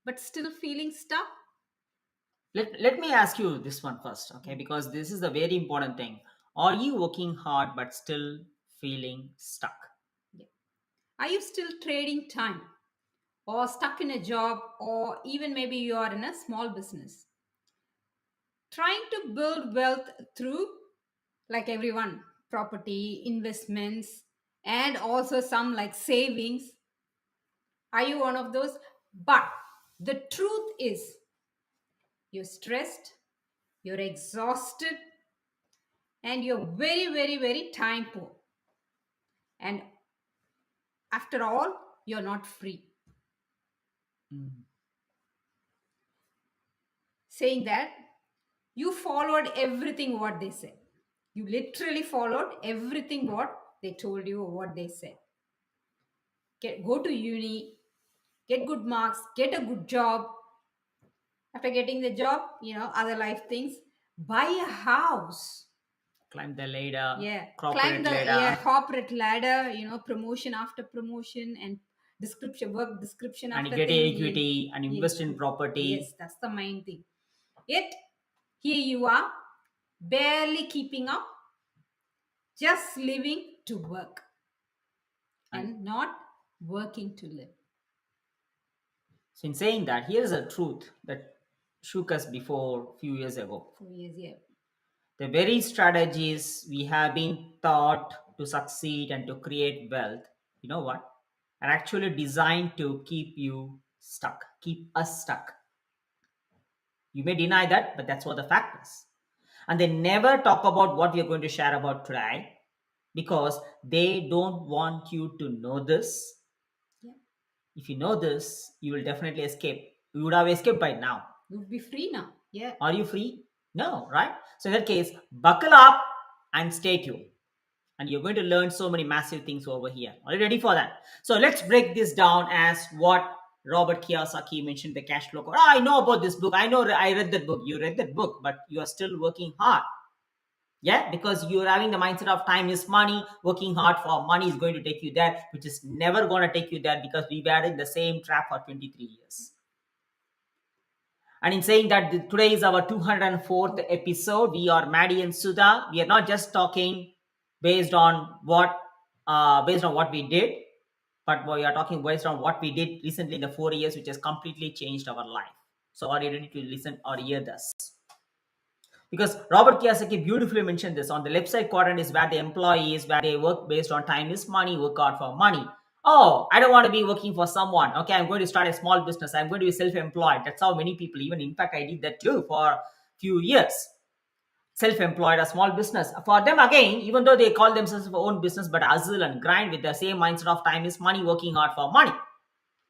but still feeling stuck? Let me ask you this one first, okay? Because this is a very important thing. Are you working hard but still feeling stuck? Yeah. Are you still trading time or stuck in a job, or even maybe you are in a small business? Trying to build wealth through, like everyone, property, investments, and also some like savings. Are you one of those? But the truth is, you're stressed, you're exhausted, and you're very, very, very time poor. And after all, you're not free. Mm. Saying that, you followed everything what they said. You literally followed everything what they told you or what they said. Go to uni, get good marks, get a good job. After getting the job, other life things, buy a house. Climb the ladder, Yeah, climb corporate the, yeah, ladder, corporate ladder, promotion after promotion, and description, work description and after get thing. a equity and invest in Yes, property. that's the main thing. Yet here you are, barely keeping up, just living to work And and not working to live. so in saying that, here is a truth that shook us before few years ago. 4 years, yeah. The very strategies we have been taught to succeed and to create wealth, you know what, are actually designed to keep you stuck, keep us stuck. You may deny that, but that's what the fact is. And they never talk about what we are going to share about today because they don't want you to know this. Yeah, If you know this, you will definitely escape. You would have escaped by now. you would be free now. Yeah. Are you free? No, right? So in that case, buckle up and stay tuned. And you're going to learn so many massive things over here. Are you ready for that? So let's break this down as what Robert Kiyosaki mentioned, the cash flow code. Ah, I know about this book. I know I read that book. You read that book, but you are still working hard. Yeah, because you're having the mindset of time is money. Working hard for money is going to take you there, which is never going to take you there because we've been in the same trap for 23 years. And in saying that, today is our 204th episode. We are Maddie and Sudha. We are not just talking based on what we did, but we are talking based on what we did recently in the 4 years, which has completely changed our life. So, are you ready to listen or hear this? Because Robert Kiyosaki beautifully mentioned this. On the left side quadrant is where the employee is, where they work based on time is money, work hard for money. Oh, I don't want to be working for someone. Okay, I'm going to start a small business. I'm going to be self-employed. That's how many people, even in fact, I did that too for a few years. Self-employed, a small business. For them, again, even though they call themselves own business, but hustle and grind with the same mindset of time is money, working hard for money.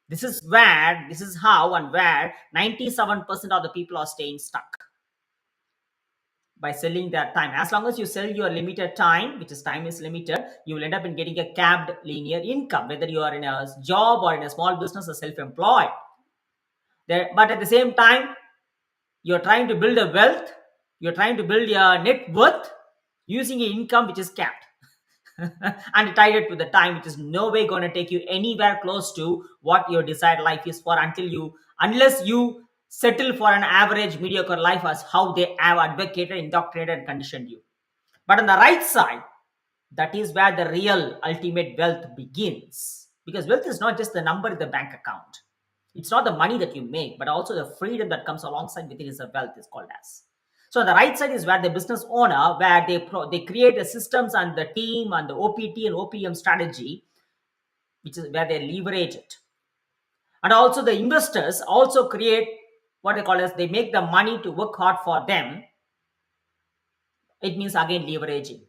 This is how and where 97% of the people are staying stuck by selling that time. As long as you sell your limited time, which is time is limited, you will end up in getting a capped linear income, whether you are in a job or in a small business or self-employed. But at the same time, you're trying to build a wealth, you're trying to build your net worth using an income which is capped. And tied it to the time, which is no way going to take you anywhere close to what your desired life is for unless you settle for an average mediocre life as how they have advocated, indoctrinated, and conditioned you. But on the right side, that is where the real ultimate wealth begins. Because wealth is not just the number in the bank account. It's not the money that you make, but also the freedom that comes alongside with it is a wealth is called as. So on the right side is where the business owner, where they create the systems and the team and the OPT and OPM strategy, which is where they leverage it. And also the investors also create what they call as they make the money to work hard for them. It means again leveraging.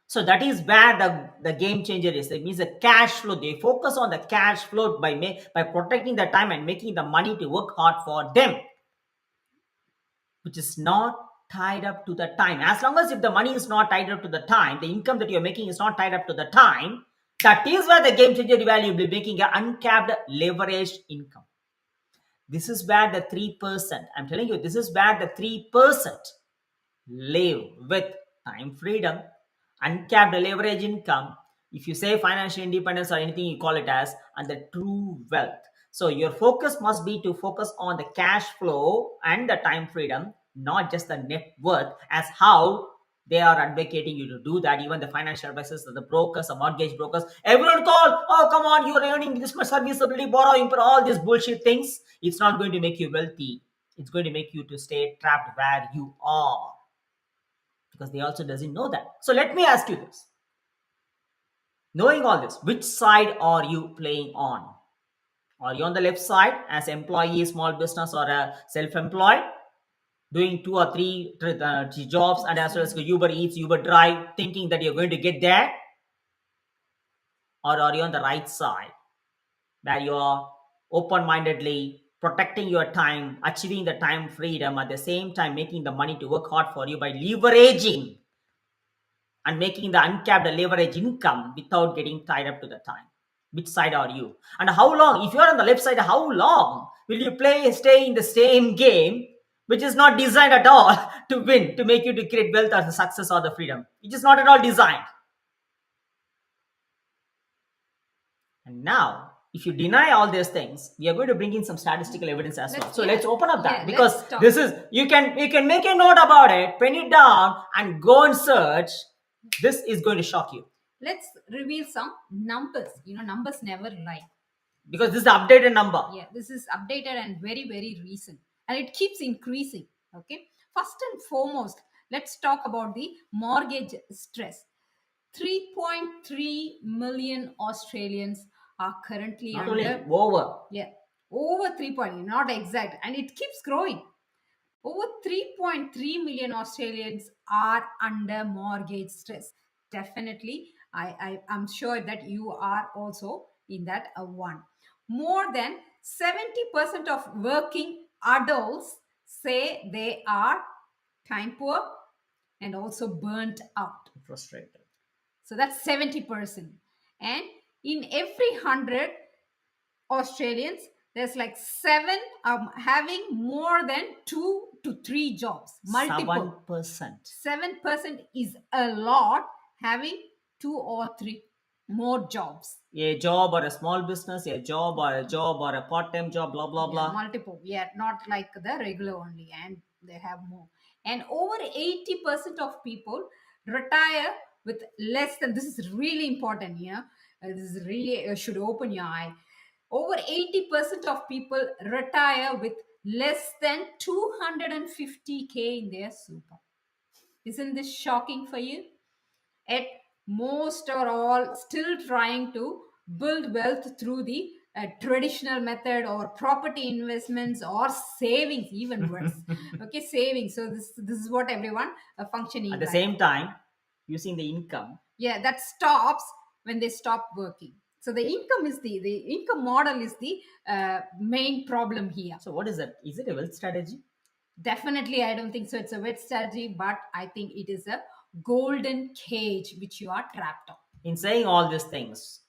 So that is where the game changer is. It means the cash flow. They focus on the cash flow by protecting the time and making the money to work hard for them, which is not tied up to the time. As long as if the money is not tied up to the time, the income that you're making is not tied up to the time, that is where the game changer value will be making an uncapped leveraged income. This is where the 3%, I'm telling you, this is where the 3% live with time freedom, uncapped leverage income, if you say financial independence or anything you call it as, and the true wealth. So your focus must be to focus on the cash flow and the time freedom, not just the net worth, as how they are advocating you to do that. Even the financial advisors, the brokers, the mortgage brokers, everyone call, oh, come on, you're earning this much serviceability, borrowing for all these bullshit things. It's not going to make you wealthy. It's going to make you to stay trapped where you are, because they also doesn't know that. So let me ask you this. Knowing all this, which side are you playing on? Are you on the left side as employee, small business, or a self-employed, doing two or three jobs and as well as Uber Eats, Uber Drive, thinking that you're going to get there? Or are you on the right side where you are open-mindedly protecting your time, achieving the time freedom, at the same time making the money to work hard for you by leveraging and making the uncapped leverage income without getting tied up to the time? Which side are you? And how long, if you're on the left side, how long will you stay in the same game, which is not designed at all to win, to make you to create wealth or the success or the freedom? It is not at all designed. And now, if you deny all these things, we are going to bring in some statistical evidence as well. So let's open up that, because this is, you can make a note about it, pen it down, and go and search. This is going to shock you. Let's reveal some numbers. Numbers never lie. Because this is the updated number. Yeah, this is updated and very, very recent. And it keeps increasing. Okay. First and foremost, let's talk about the mortgage stress. 3.3 million Australians are currently Not under. only over. Yeah, over 3 point, not exact. And it keeps growing. Over 3.3 million Australians are under mortgage stress. Definitely, I'm sure that you are also in that one. More than 70% of working adults say they are time poor and also burnt out. Frustrated. So that's 70%. And in every 100 Australians, there's like 7 having more than 2 to 3 jobs. Multiple. 7%. 7% is a lot, having 2 or 3 more jobs. A job or a small business, a job or a part-time job, blah blah blah. Multiple, not like the regular only, and they have more. And over 80% of people retire with less than, this is really important here. This is really should open your eye. Over 80% of people retire with less than 250K in their super. Isn't this shocking for you? Yet most are all still trying to build wealth through the traditional method, or property investments, or savings, even worse. Okay, savings. So this is what everyone functioning At the like. same time, using the income. Yeah, that stops when they stop working. So the income is the income model is the main problem here. So what is that? Is it a wealth strategy? Definitely, I don't think so. It's a wet strategy, but I think it is a golden cage which you are trapped on. In saying all these things,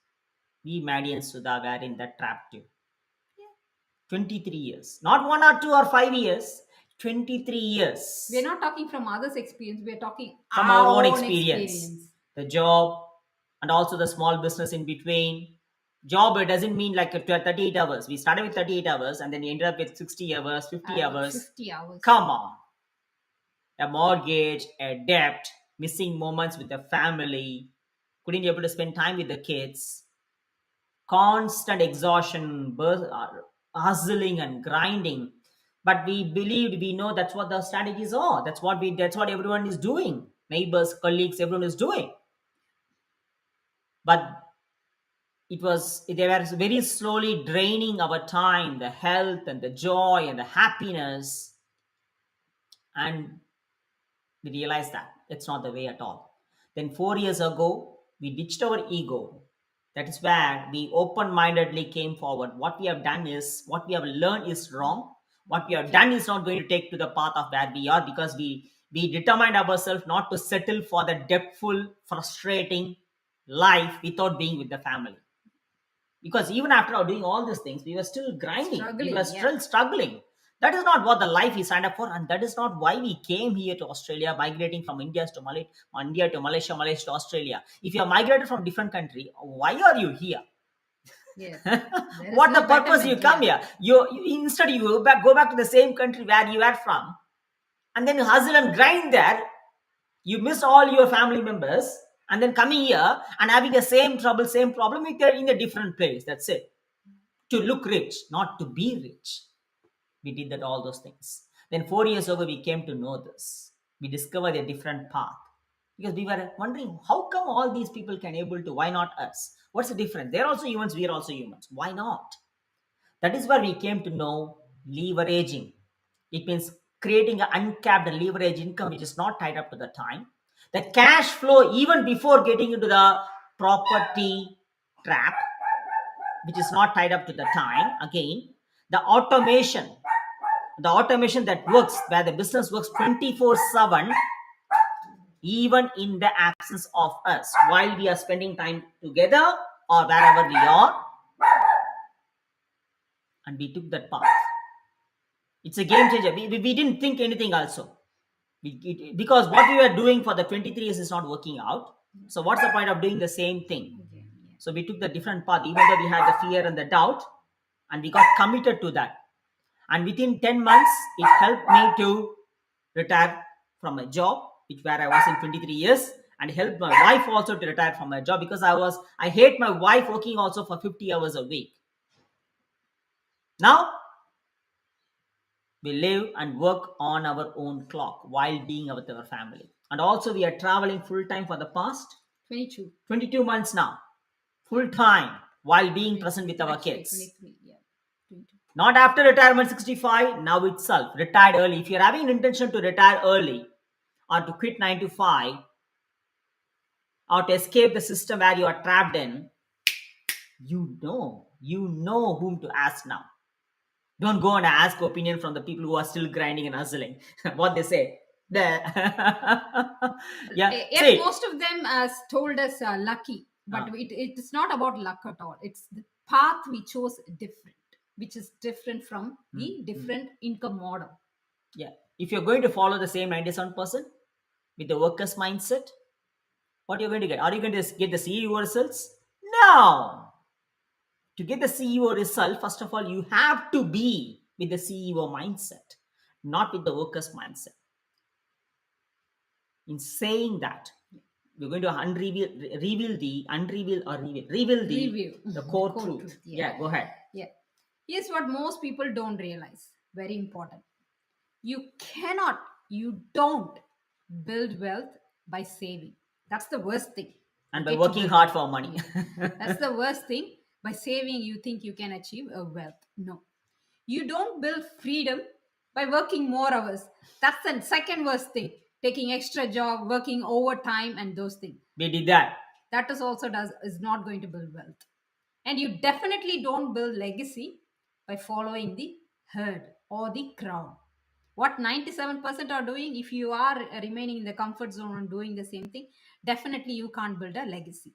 we, Maddie and Sudha, were in that trap too. 23 years. Not 1 or 2 or 5 years. 23 years. We're not talking from others' experience. We're talking from our own experience. The job and also the small business in between. Job, it doesn't mean like 38 hours. We started with 38 hours and then we ended up with 60 hours, 50 hours. 50 hours. Come on. A mortgage, a debt, missing moments with the family, couldn't be able to spend time with the kids, constant exhaustion, hustling and grinding. But we know that's what the strategies are. That's what everyone is doing. Neighbors, colleagues, everyone is doing. But they were very slowly draining our time, the health and the joy and the happiness. And we realized that it's not the way at all. Then 4 years ago, we ditched our ego. That is where we open-mindedly came forward. What we have learned is wrong. What we have done is not going to take to the path of where we are, because we determined ourselves not to settle for the depthful, frustrating life without being with the family. Because even after doing all these things, we were still grinding. We were still struggling. That is not what the life we signed up for, and that is not why we came here to Australia, migrating from India to Malaysia, Malaysia to Australia. If you are migrated from different country, why are you here? Yes. There is What the no purpose you betterment. come Yeah. here? You instead you go back to the same country where you are from, and then you hustle and grind there. You miss all your family members, and then coming here and having the same trouble, same problem with in a different place. That's it. To look rich, not to be rich. We did that all those things. Then 4 years ago, we came to know this. We discovered a different path because we were wondering how come all these people can able to. Why not us? What's the difference? They're also humans. We are also humans. Why not? That is where we came to know leveraging. It means creating an uncapped leverage income which is not tied up to the time. The cash flow, even before getting into the property trap, which is not tied up to the time. Again, the automation that works, where the business works 24/7, even in the absence of us, while we are spending time together or wherever we are, and we took that path. It's a game changer. We didn't think anything also. Because what we were doing for the 23 years is not working out. So what's the point of doing the same thing? Okay. Yeah. So we took the different path, even though we had the fear and the doubt, and we got committed to that. And within 10 months, it helped me to retire from a job, which where I was in 23 years, and helped my wife also to retire from my job because I hate my wife working also for 50 hours a week. Now we live and work on our own clock while being with our family. And also we are traveling full time for the past 22. 22 months now, full time while being present with our Actually, kids. 23. Yeah. 22. Not after retirement 65, now itself, retired early. If you're having an intention to retire early or to quit 9 to 5 or to escape the system where you are trapped in, you know whom to ask now. Don't go and ask opinion from the people who are still grinding and hustling. What they say. The yeah, Yet see, most of them told us lucky, but uh, it is not about luck at all. It's the path we chose different, which is different from the different income model. yeah. If you're going to follow the same 97% with the workers mindset, what you're going to get? Are you going to get the CEO results? No. To get the CEO result, first of all, you have to be with the CEO mindset, not with the workers mindset. In saying that, we're going to reveal Review the the core core truth. truth. Yeah, Yeah, go ahead. yeah. Here's what most people don't realize. Very important. You don't build wealth by saving. That's the worst thing. And by Okay, to working build hard wealth. for money. Yeah. That's the worst thing. By saving, you think you can achieve a wealth. No. You don't build freedom by working more hours. That's the second worst thing. Taking extra job, working overtime, and those things. We did that. That is not going to build wealth. And you definitely don't build legacy by following the herd or the crowd. What 97% are doing, if you are remaining in the comfort zone and doing the same thing, definitely you can't build a legacy.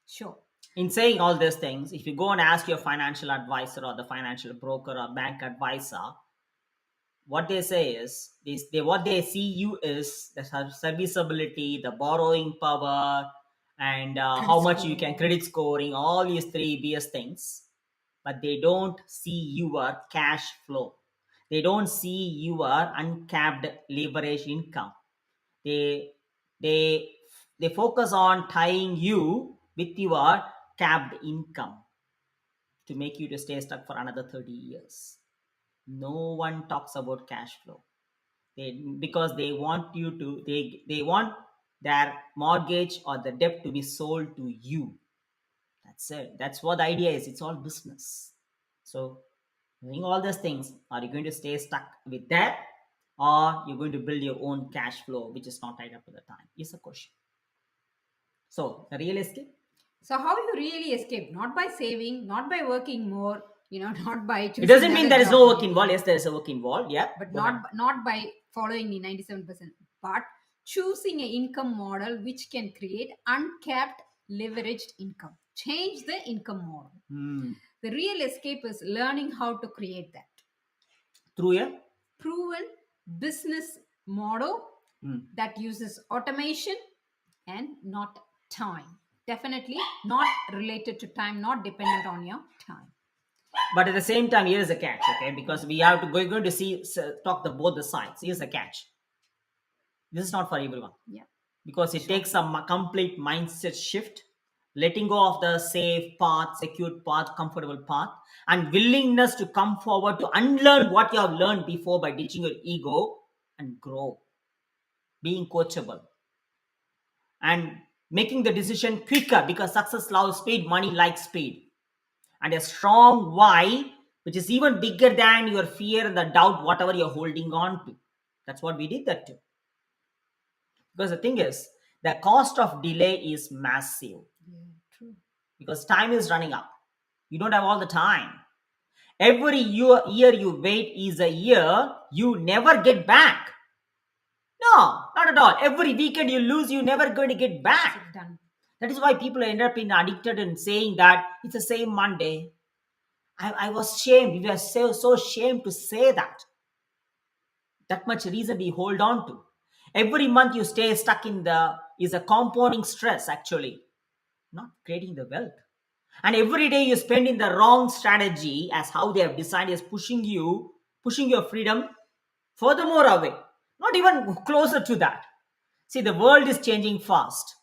Sure. In saying all these things, if you go and ask your financial advisor or the financial broker or bank advisor, what they say is what they see you is the serviceability, the borrowing power, and Credit how much you can score. credit scoring, all these three BS things, but they don't see your cash flow. They don't see your uncapped leverage income. They they they focus on tying you with your capped income to make you to stay stuck for another 30 years. No one talks about cash flow. Because they want you to they want their mortgage or the debt to be sold to you. That's it. That's what the idea is. It's all business. So doing all these things, are you going to stay stuck with that, or you're going to build your own cash flow which is not tied up to the time is a question. So the real estate. So how you really escape? Not by saving, not by working more, not by It choosing doesn't mean another there is job. no work involved. Yes, there is a work involved. Yeah. But Go ahead. not by following the 97%, but choosing an income model which can create uncapped leveraged income. Change the income model. Hmm. The real escape is learning how to create that. Through a Proven business model hmm. that uses automation and not time. Definitely not related to time, not dependent on your time. But at the same time, here is a catch, okay? Because we have to we're going to see talk the both the sides. Here's a catch. This is not for everyone Yeah. because it Sure. takes a complete mindset shift, letting go of the safe path, secure path, comfortable path, and willingness to come forward to unlearn what you have learned before by ditching your ego and grow, being coachable, and making the decision quicker because success loves speed, money likes speed, and a strong why, which is even bigger than your fear and the doubt, whatever you're holding on to. That's what we did that too. Because the thing is, the cost of delay is massive Yeah, true. because time is running up. You don't have all the time. Every year you wait is a year you never get back. No, not at all. Every weekend you lose, you never going to get back. It's done. That is why people end up in addicted and saying that it's the same Monday. I was shamed. We were so ashamed to say that. That much reason we hold on to. Every month you stay stuck in the is a compounding stress actually, not creating the wealth. And every day you spend in the wrong strategy as how they have designed is pushing your freedom furthermore away, not even closer to that. See, the world is changing fast,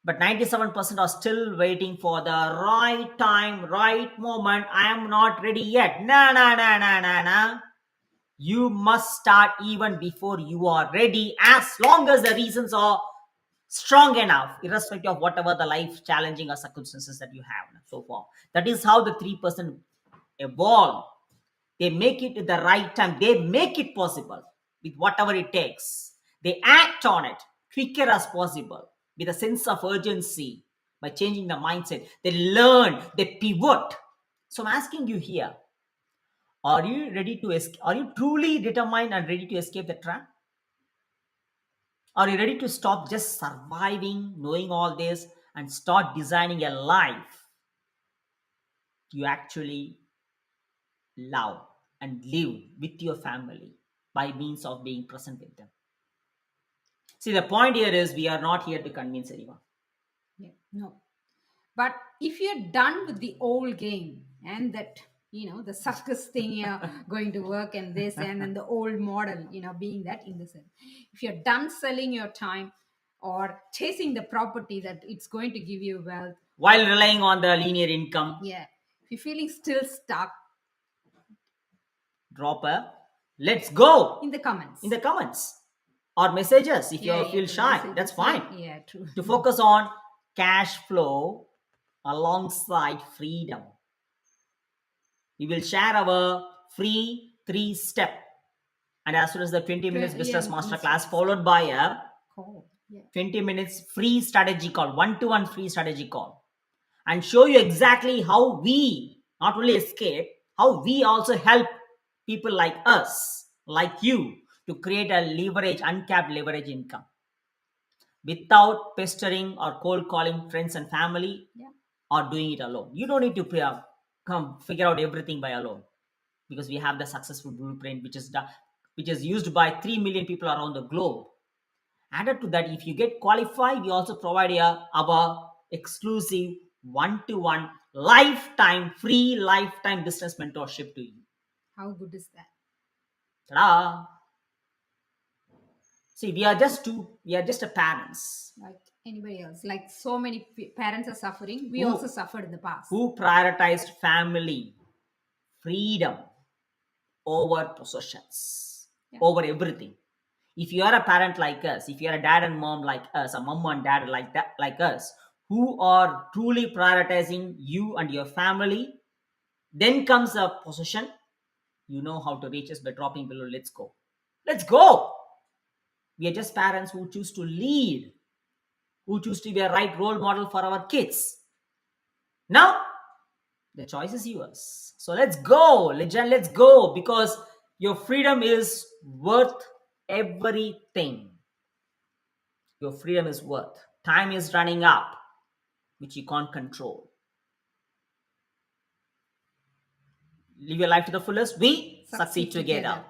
but 97% are still waiting for the right time, right moment. I am not ready yet. Nah, nah, nah, nah, nah, nah. You must start even before you are ready, as long as the reasons are strong enough, irrespective of whatever the life challenging or circumstances that you have so far. That is how the 3% evolve. They make it at the right time. They make it possible with whatever it takes. They act on it quicker as possible with a sense of urgency by changing the mindset. They learn, they pivot. So I'm asking you here, are you ready to escape? Are you truly determined and ready to escape the trap? Are you ready to stop just surviving, knowing all this, and start designing a life you actually love and live with your family by means of being present with them? See, the point here is we are not here to convince anyone. Yeah. No. But if you're done with the old game and that, the circus thing you're going to work and this and then the old model, being that in the sense, if you're done selling your time or chasing the property that it's going to give you wealth, While relying on the linear income, yeah, if you're feeling still stuck, drop a let's go in the comments. in the comments or messages if Yeah, you yeah, feel the shy. messages. That's fine. Yeah, true. To focus on cash flow alongside freedom. We will share our free 3-step and as soon as the 20 minutes Yeah, business masterclass masterclass. followed by a Cool. Yeah. 20 minutes free strategy call, one-to-one free strategy call, and show you exactly how we not only escape, how we also help people like us, like you, to create a leverage, uncapped leverage income without pestering or cold calling friends and family Yeah. or doing it alone. You don't need to come figure out everything by alone because we have the successful blueprint which is used by 3 million people around the globe. Added to that, if you get qualified, we also provide our exclusive one-to-one free lifetime business mentorship to you. How good is that? Ta-da! See, we are just a parents Like anybody else, like so many parents are suffering. We who also suffered in the past. who prioritized family, freedom over possessions, Yeah. over everything. If you are a parent like us, if you are a dad and mom like us, a mom and dad like us, who are truly prioritizing you and your family, then comes a possession. You know how to reach us by dropping below. Let's go. Let's go. We are just parents who choose to lead, who choose to be a right role model for our kids. Now, the choice is yours. So let's go, legend. Let's go because your freedom is worth everything. Your freedom is worth. Time is running up, which you can't control. Live your life to the fullest. We succeed together.